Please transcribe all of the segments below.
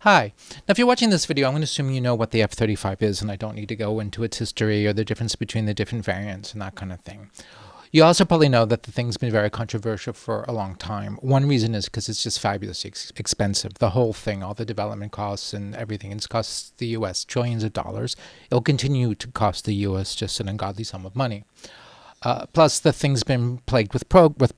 Hi. Now, if you're watching this video, I'm going to assume you know what the F-35 is, and I don't need to go into its history or the difference between the different variants and that kind of thing. You also probably know that the thing's been very controversial for a long time. One reason is because it's just fabulously expensive. The whole thing, all the development costs and everything, it's cost the U.S. trillions of dollars. It'll continue to cost the U.S. just an ungodly sum of money. Plus, the thing's been plagued with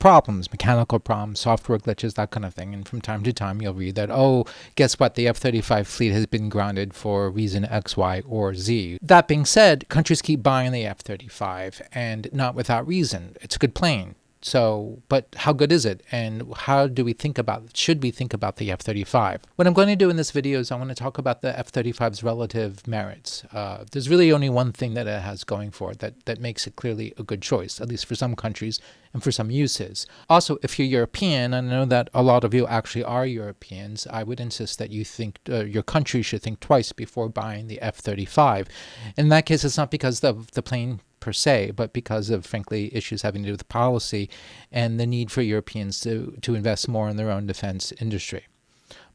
problems, mechanical problems, software glitches, that kind of thing. And from time to time, you'll read that, oh, guess what? The F-35 fleet has been grounded for reason X, Y, or Z. That being said, countries keep buying the F-35, and not without reason. It's a good plane. So, but how good is it? And how do we think about, should we think about the F-35? What I'm going to do in this video is I want to talk about the F-35's relative merits. There's really only one thing that it has going for it that makes it clearly a good choice, at least for some countries and for some uses. Also, if you're European, and I know that a lot of you actually are Europeans, I would insist that you think your country should think twice before buying the F-35. In that case, it's not because of the plane per se, but because of, frankly, issues having to do with policy and the need for Europeans to invest more in their own defense industry.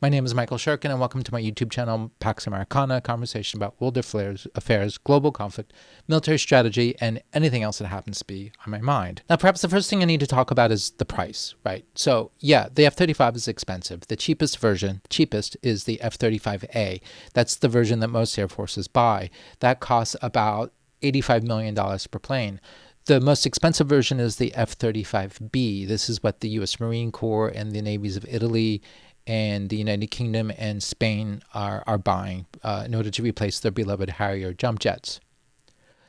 My name is Michael Shurkin, and welcome to my YouTube channel, Pax Americana, a conversation about world affairs, global conflict, military strategy, and anything else that happens to be on my mind. Now, perhaps the first thing I need to talk about is the price, right? So, yeah, the F-35 is expensive. The cheapest is the F-35A. That's the version that most air forces buy. That costs about $85 million per plane. The most expensive version is the F-35B. This is what the U.S. Marine Corps and the navies of Italy and the United Kingdom and Spain are buying in order to replace their beloved Harrier jump jets.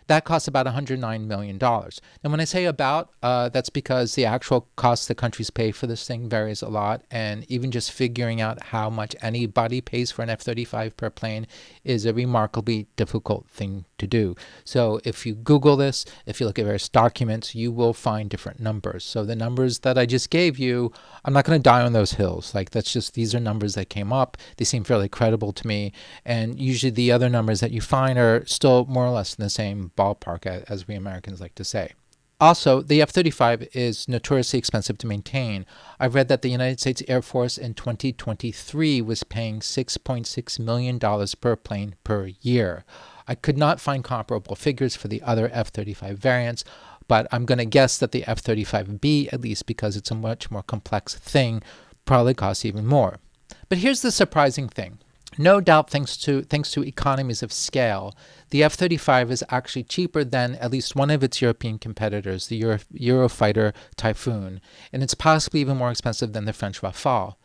That costs about $109 million. And when I say about, that's because the actual cost the countries pay for this thing varies a lot. And even just figuring out how much anybody pays for an F-35 per plane is a remarkably difficult thing to do. So if you Google this, if you look at various documents, you will find different numbers. So the numbers that I just gave you, I'm not going to die on those hills. Like, that's just, these are numbers that came up. They seem fairly credible to me. And usually the other numbers that you find are still more or less in the same ballpark, as we Americans like to say. Also, the F-35 is notoriously expensive to maintain. I've read that the United States Air Force in 2023 was paying $6.6 million per plane per year. I could not find comparable figures for the other F-35 variants, but I'm going to guess that the F-35B, at least because it's a much more complex thing, probably costs even more. But here's the surprising thing. No doubt, thanks to economies of scale, the F-35 is actually cheaper than at least one of its European competitors, the Eurofighter Typhoon, and it's possibly even more expensive than the French Rafale.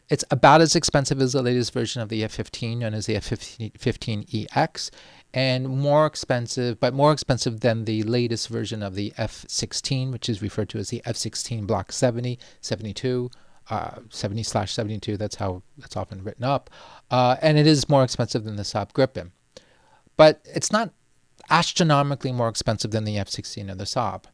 It's about as expensive as the latest version of the F-15, known as the F-15EX, and more expensive than the latest version of the F-16, which is referred to as the F-16 Block 70, 72. 70/72, that's how it's often written up, and it is more expensive than the Saab Gripen, but it's not astronomically more expensive than the F-16 or the Saab.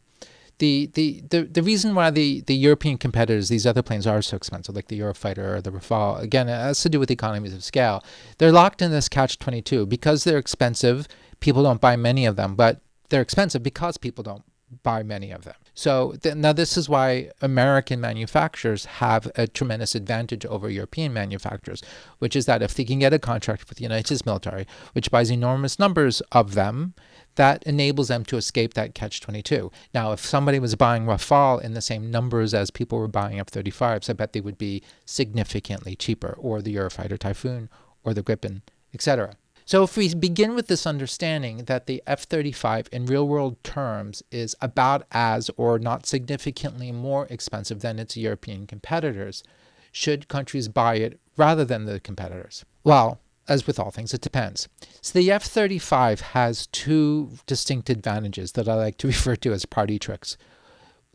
The reason why the European competitors, these other planes, are so expensive, like the Eurofighter or the Rafale, again, it has to do with economies of scale. They're locked in this catch-22. Because they're expensive, people don't buy many of them, but they're expensive because people don't buy many of them. So now this is why American manufacturers have a tremendous advantage over European manufacturers, which is that if they can get a contract with the United States military, which buys enormous numbers of them, that enables them to escape that catch-22. Now, if somebody was buying Rafale in the same numbers as people were buying F-35s, I bet they would be significantly cheaper, or the Eurofighter Typhoon, or the Gripen, etc. So if we begin with this understanding that the F-35 in real-world terms is about as or not significantly more expensive than its European competitors, should countries buy it rather than the competitors? Well, as with all things, it depends. So the F-35 has two distinct advantages that I like to refer to as party tricks.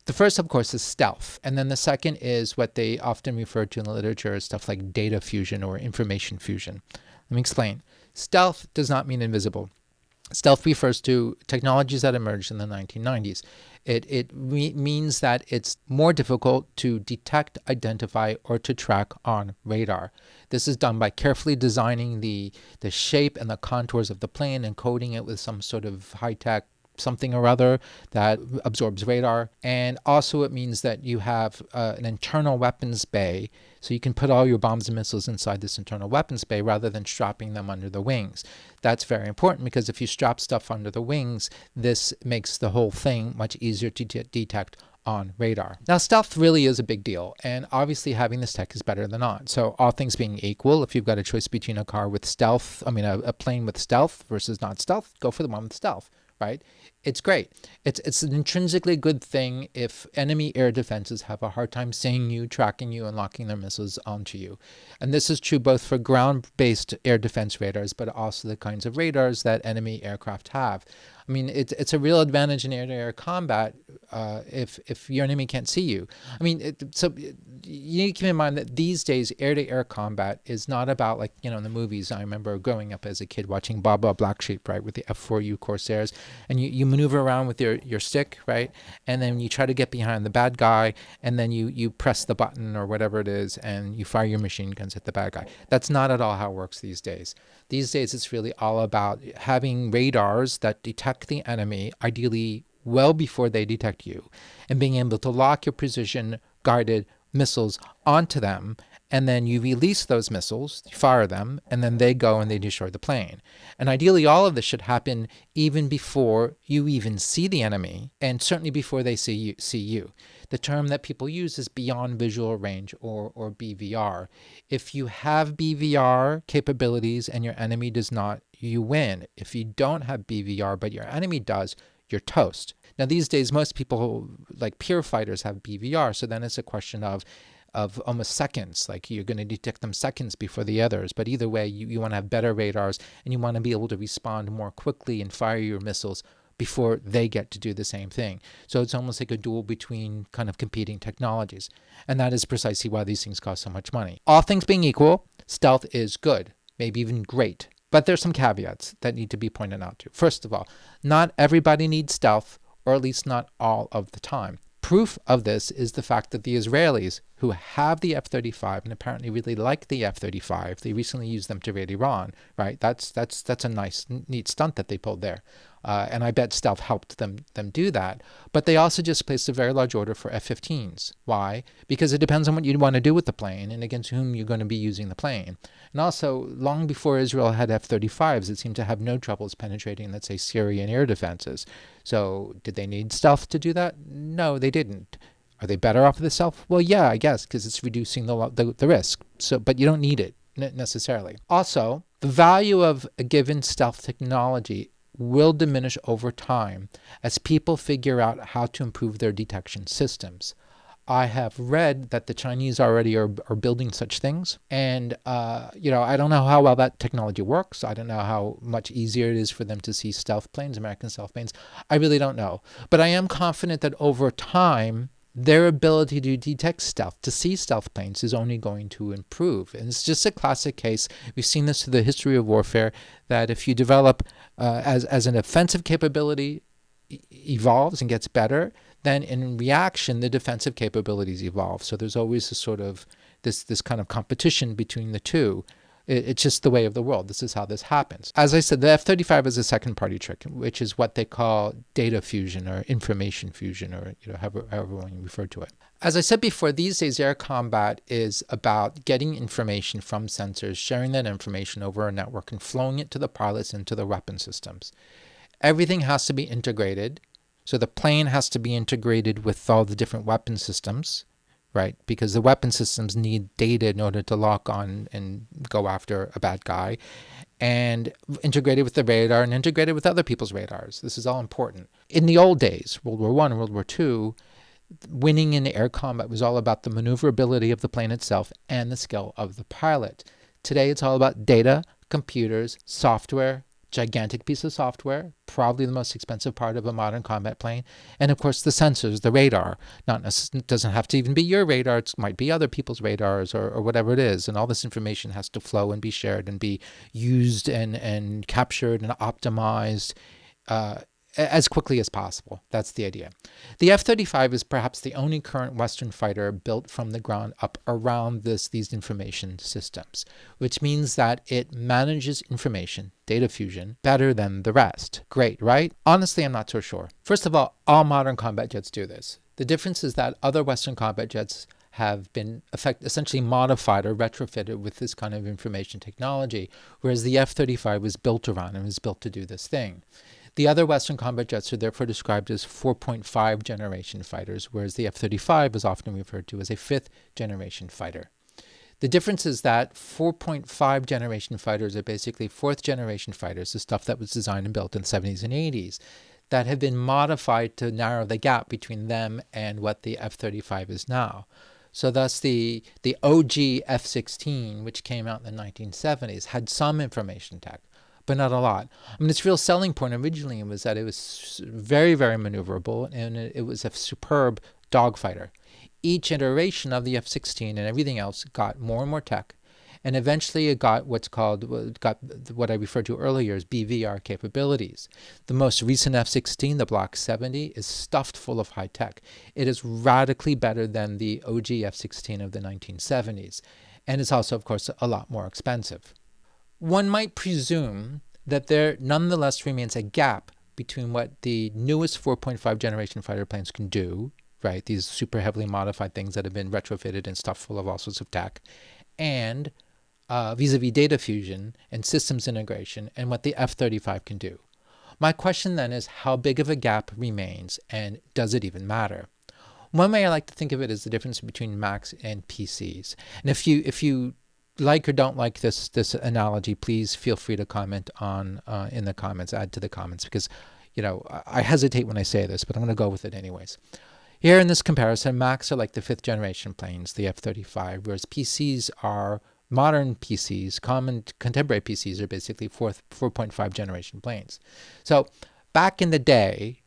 The first, of course, is stealth, and then the second is what they often refer to in the literature as stuff like data fusion or information fusion. Let me explain. Stealth does not mean invisible. Stealth refers to technologies that emerged in the 1990s. It means that it's more difficult to detect, identify, or to track on radar. This is done by carefully designing the shape and the contours of the plane and coding it with some sort of high-tech something or other that absorbs radar. And also it means that you have an internal weapons bay, so you can put all your bombs and missiles inside this internal weapons bay rather than strapping them under the wings. That's very important, because if you strap stuff under the wings, this makes the whole thing much easier to detect on radar. Now, stealth really is a big deal, and obviously having this tech is better than not. So all things being equal, if you've got a choice between a car with stealth, a plane with stealth versus not stealth, go for the one with stealth, right? It's great. It's an intrinsically good thing if enemy air defenses have a hard time seeing you, tracking you, and locking their missiles onto you. And this is true both for ground-based air defense radars, but also the kinds of radars that enemy aircraft have. I mean, it's a real advantage in air-to-air combat if your enemy can't see you. I mean, so you need to keep in mind that these days air-to-air combat is not about, like, in the movies. I remember growing up as a kid watching Baba Black Sheep, right, with the F-4U Corsairs, and you maneuver around with your stick, right, and then you try to get behind the bad guy, and then you press the button or whatever it is, and you fire your machine guns at the bad guy. That's not at all how it works these days. These days, it's really all about having radars that detect the enemy, ideally well before they detect you, and being able to lock your precision guided missiles onto them, and then you release those missiles, you fire them, and then they go and they destroy the plane. And ideally, all of this should happen even before you even see the enemy, and certainly before they see you. The term that people use is beyond visual range, or BVR. If you have BVR capabilities and your enemy does not, you win. If you don't have BVR but your enemy does, you're toast. Now, these days, most people, like pure fighters, have BVR, so then it's a question of almost seconds. Like, you're going to detect them seconds before the others. But either way, you want to have better radars, and you want to be able to respond more quickly and fire your missiles before they get to do the same thing. So it's almost like a duel between kind of competing technologies. And that is precisely why these things cost so much money. All things being equal, stealth is good, maybe even great. But there's some caveats that need to be pointed out too. First of all, not everybody needs stealth, or at least not all of the time. Proof of this is the fact that the Israelis, who have the F-35 and apparently really like the F-35, they recently used them to raid Iran, right? That's a nice, neat stunt that they pulled there. And I bet stealth helped them do that. But they also just placed a very large order for F-15s. Why? Because it depends on what you want to do with the plane and against whom you're going to be using the plane. And also, long before Israel had F-35s, it seemed to have no troubles penetrating, let's say, Syrian air defenses. So did they need stealth to do that? No, they didn't. Are they better off with the stealth? Well, yeah, I guess, because it's reducing the risk. So, but you don't need it necessarily. Also, the value of a given stealth technology will diminish over time as people figure out how to improve their detection systems. I have read that the Chinese already are building such things, and I don't know how well that technology works. I don't know how much easier it is for them to see stealth planes, American stealth planes. I really don't know. But I am confident that over time, their ability to detect stealth, to see stealth planes, is only going to improve. And it's just a classic case. We've seen this through the history of warfare, that if you develop as an offensive capability evolves and gets better, then in reaction, the defensive capabilities evolve. So there's always a sort of this kind of competition between the two. It's just the way of the world. This is how this happens. As I said, the F-35 is a second-party trick, which is what they call data fusion or information fusion, or however you refer to it. As I said before, these days air combat is about getting information from sensors, sharing that information over a network, and flowing it to the pilots and to the weapon systems. Everything has to be integrated. So the plane has to be integrated with all the different weapon systems, right? Because the weapon systems need data in order to lock on and go after a bad guy, and integrated with the radar and integrated with other people's radars. This is all important. In the old days, World War I and World War II, winning in air combat was all about the maneuverability of the plane itself and the skill of the pilot. Today, it's all about data, computers, software, gigantic piece of software, probably the most expensive part of a modern combat plane, and of course the sensors, the radar. It doesn't have to even be your radar, it might be other people's radars or whatever it is, and all this information has to flow and be shared and be used and captured and optimized as quickly as possible. That's the idea. The F-35 is perhaps the only current Western fighter built from the ground up around these information systems, which means that it manages information, data fusion, better than the rest. Great, right? Honestly, I'm not so sure. First of all modern combat jets do this. The difference is that other Western combat jets have been essentially modified or retrofitted with this kind of information technology, whereas the F-35 was built around and was built to do this thing. The other Western combat jets are therefore described as 4.5 generation fighters, whereas the F-35 is often referred to as a 5th generation fighter. The difference is that 4.5 generation fighters are basically 4th generation fighters, the stuff that was designed and built in the 70s and 80s, that have been modified to narrow the gap between them and what the F-35 is now. So thus the OG F-16, which came out in the 1970s, had some information tech, but not a lot. I mean, its real selling point originally was that it was very, very maneuverable, and it was a superb dogfighter. Each iteration of the F-16 and everything else got more and more tech, and eventually it got what I referred to earlier as BVR capabilities. The most recent F-16, the Block 70, is stuffed full of high tech. It is radically better than the OG F-16 of the 1970s, and it's also, of course, a lot more expensive. One might presume that there nonetheless remains a gap between what the newest 4.5 generation fighter planes can do, right, these super heavily modified things that have been retrofitted and stuffed full of all sorts of tech, and vis-a-vis data fusion and systems integration, and what the F-35 can do. My question then is, how big of a gap remains, and does it even matter? One way I like to think of it is the difference between Macs and PCs. And if you like or don't like this analogy, please feel free to comment on in the comments, add to the comments, because I hesitate when I say this, but I'm going to go with it anyways. Here in this comparison, Macs are like the 5th generation planes, the F-35, whereas PCs are modern PCs, contemporary PCs are basically 4.5 generation planes. So back in the day,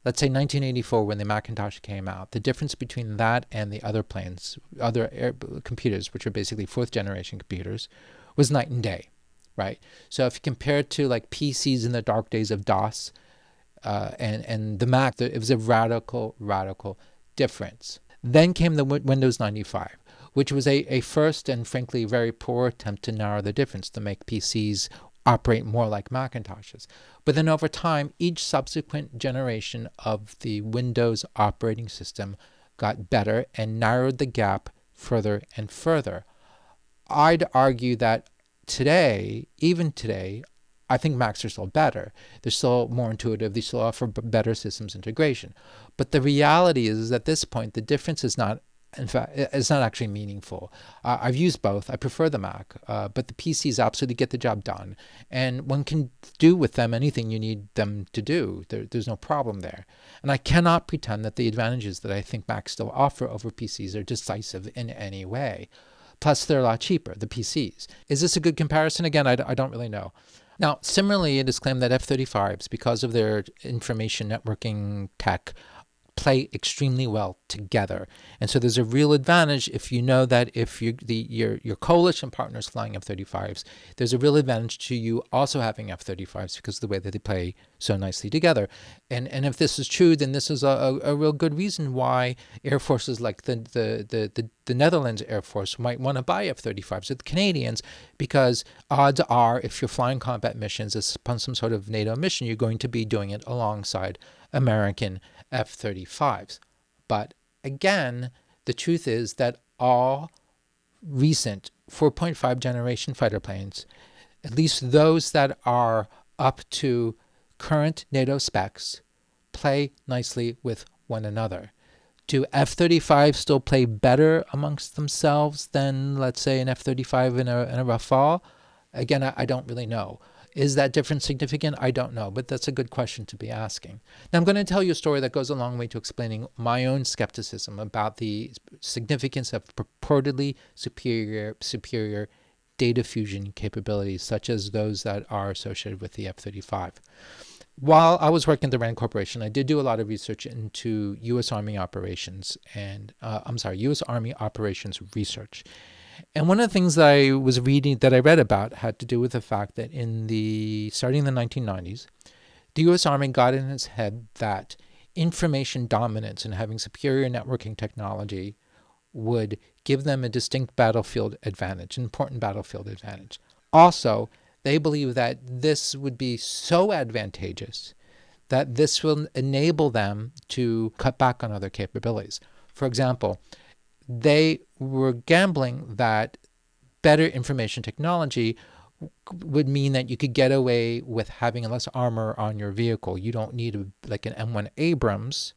let's say 1984 when the Macintosh came out, the difference between that and the other planes, other computers, which are basically 4th generation computers, was night and day, right? So if you compare it to like PCs in the dark days of DOS and the Mac, it was a radical difference. Then came the Windows 95, which was a first and frankly very poor attempt to narrow the difference, to make PCs operate more like Macintoshes. But then over time, each subsequent generation of the Windows operating system got better and narrowed the gap further and further. I'd argue that today, even today, I think Macs are still better. They're still more intuitive. They still offer better systems integration. But the reality is at this point, the difference is not, in fact, it's not actually meaningful. I've used both. I prefer the Mac, but the PCs absolutely get the job done. And one can do with them anything you need them to do. There's no problem there. And I cannot pretend that the advantages that I think Macs still offer over PCs are decisive in any way. Plus, they're a lot cheaper, the PCs. Is this a good comparison? Again, I don't really know. Now, similarly, it is claimed that F-35s, because of their information networking tech, play extremely well together. And so there's a real advantage if you know that if your coalition partners flying F-35s, there's a real advantage to you also having F-35s because of the way that they play so nicely together. And if this is true, then this is a real good reason why air forces like the Netherlands Air Force might want to buy F-35s with the Canadians, because odds are if you're flying combat missions upon some sort of NATO mission, you're going to be doing it alongside American F-35s. But again, the truth is that all recent 4.5 generation fighter planes, at least those that are up to current NATO specs, play nicely with one another. Do F-35 still play better amongst themselves than, let's say, an F-35 in a Rafale? Again, I don't really know. Is that difference significant? I don't know, but that's a good question to be asking. Now, I'm going to tell you a story that goes a long way to explaining my own skepticism about the significance of purportedly superior data fusion capabilities, such as those that are associated with the F-35. While I was working at the RAND Corporation, I did do a lot of research into U.S. Army operations U.S. Army operations research. And one of the things that I read about had to do with the fact that starting in the 1990s, The U.S. Army got in its head that information dominance and having superior networking technology would give them a distinct battlefield advantage, an important battlefield advantage. Also, they believe that this would be so advantageous that this will enable them to cut back on other capabilities. For example, they were gambling that better information technology would mean that you could get away with having less armor on your vehicle. You don't need like an M1 Abrams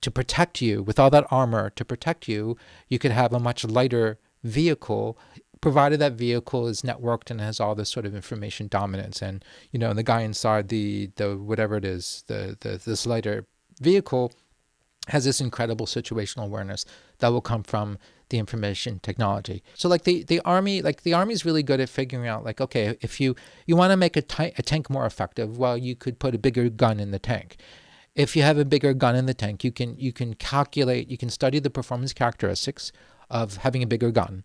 to protect you. With all that armor to protect you, you could have a much lighter vehicle, provided that vehicle is networked and has all this sort of information dominance. And the guy inside the whatever it is, this lighter vehicle has this incredible situational awareness that will come from the information technology. So like the army is really good at figuring out, like, okay, if you want to make a tank more effective, well, you could put a bigger gun in the tank. If you have a bigger gun in the tank, you can calculate, you can study the performance characteristics of having a bigger gun.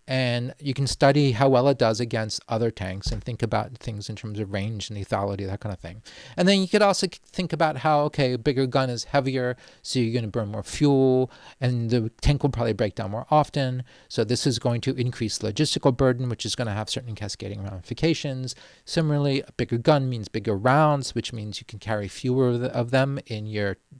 And you can study how well it does against other tanks and think about things in terms of range and lethality, that kind of thing. And then you could also think about how, okay, a bigger gun is heavier, so you're going to burn more fuel, and the tank will probably break down more often. So this is going to increase logistical burden, which is going to have certain cascading ramifications. Similarly, a bigger gun means bigger rounds, which means you can carry fewer of them in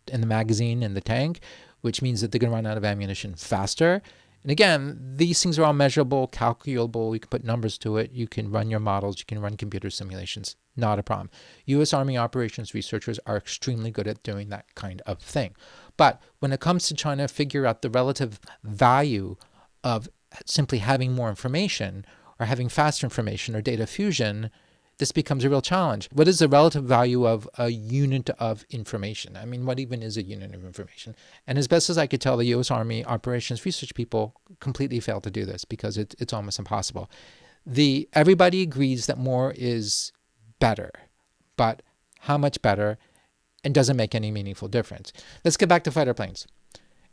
the magazine in the tank, which means that they're going to run out of ammunition faster. And again, these things are all measurable, calculable. You can put numbers to it. You can run your models. You can run computer simulations. Not a problem. U.S. Army operations researchers are extremely good at doing that kind of thing. But when it comes to trying to figure out the relative value of simply having more information or having faster information or data fusion, this becomes a real challenge. What is the relative value of a unit of information? I mean, what even is a unit of information? And as best as I could tell, the U.S. Army operations research people completely failed to do this because it's almost impossible. Everybody agrees that more is better, but how much better, and doesn't make any meaningful difference. Let's get back to fighter planes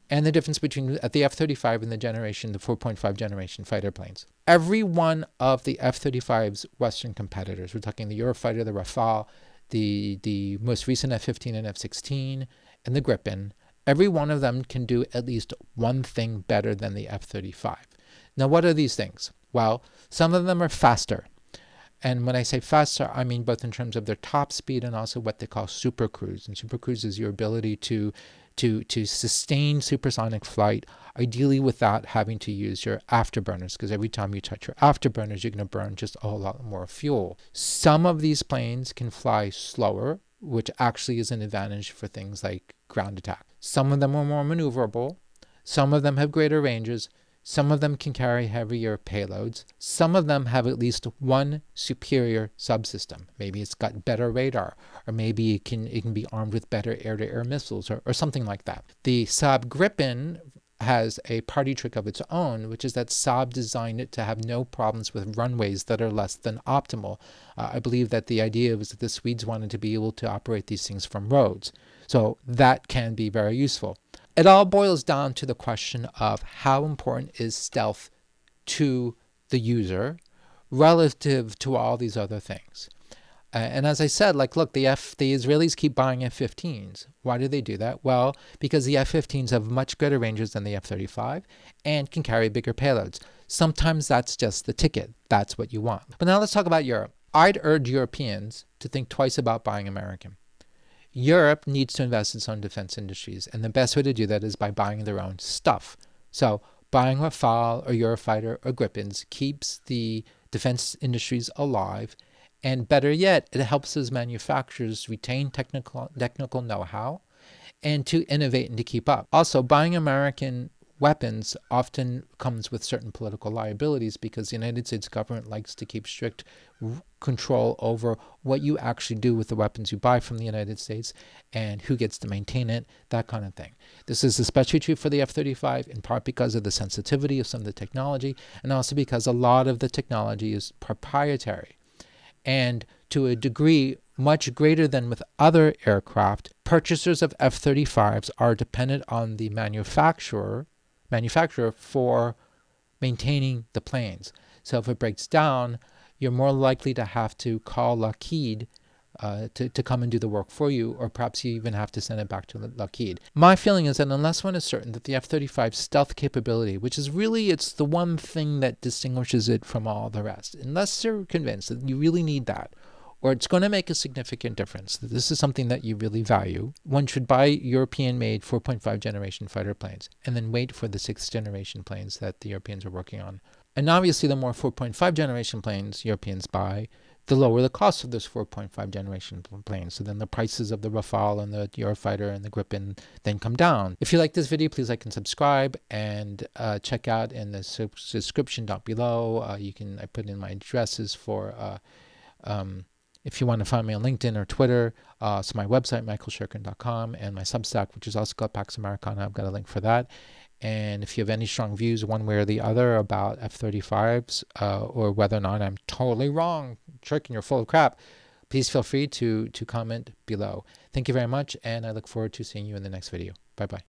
and the difference between the F-35 and the 4.5 generation fighter planes. Every one of the F-35's Western competitors, we're talking the Eurofighter, the Rafale, the most recent F-15 and F-16, and the Gripen, every one of them can do at least one thing better than the F-35. Now, what are these things? Well, some of them are faster. And when I say faster, I mean both in terms of their top speed and also what they call supercruise. And supercruise is your ability to sustain supersonic flight, ideally without having to use your afterburners, because every time you touch your afterburners, you're going to burn just a whole lot more fuel. Some of these planes can fly slower, which actually is an advantage for things like ground attack. Some of them are more maneuverable. Some of them have greater ranges. Some of them can carry heavier payloads. Some of them have at least one superior subsystem. Maybe it's got better radar, or maybe it can be armed with better air-to-air missiles, or something like that. The Saab Gripen has a party trick of its own, which is that Saab designed it to have no problems with runways that are less than optimal. I believe that the idea was that the Swedes wanted to be able to operate these things from roads. So that can be very useful. It all boils down to the question of how important is stealth to the user relative to all these other things. And as I said, like, look, the Israelis keep buying F-15s. Why do they do that? Well, because the F-15s have much greater ranges than the F-35 and can carry bigger payloads. Sometimes that's just the ticket. That's what you want. But now let's talk about Europe. I'd urge Europeans to think twice about buying American. Europe needs to invest in its own defense industries, and the best way to do that is by buying their own stuff. So buying Rafale or Eurofighter or Gripens keeps the defense industries alive, and better yet, it helps those manufacturers retain technical know-how and to innovate and to keep up. Also, buying American weapons often comes with certain political liabilities because the United States government likes to keep strict control over what you actually do with the weapons you buy from the United States and who gets to maintain it, that kind of thing. This is especially true for the F-35, in part because of the sensitivity of some of the technology, and also because a lot of the technology is proprietary. And to a degree much greater than with other aircraft, purchasers of F-35s are dependent on the manufacturer for maintaining the planes. So if it breaks down, you're more likely to have to call Lockheed to come and do the work for you, or perhaps you even have to send it back to Lockheed. My feeling is that unless one is certain that the F-35 stealth capability, which is really, it's the one thing that distinguishes it from all the rest, unless they're convinced that you really need that, or it's going to make a significant difference, that this is something that you really value, one should buy European-made 4.5 generation fighter planes and then wait for the 6th generation planes that the Europeans are working on. And obviously, the more 4.5 generation planes Europeans buy, the lower the cost of those 4.5 generation planes. So then the prices of the Rafale and the Eurofighter and the Gripen then come down. If you like this video, please like and subscribe, and check out in the description down below. I put in my addresses for if you want to find me on LinkedIn or Twitter. So my website, michaelshirkin.com, and my Substack, which is also called Pax Americana. I've got a link for that. And if you have any strong views one way or the other about F-35s, or whether or not I'm totally wrong, Shirkin, you're full of crap, please feel free to comment below. Thank you very much, and I look forward to seeing you in the next video. Bye-bye.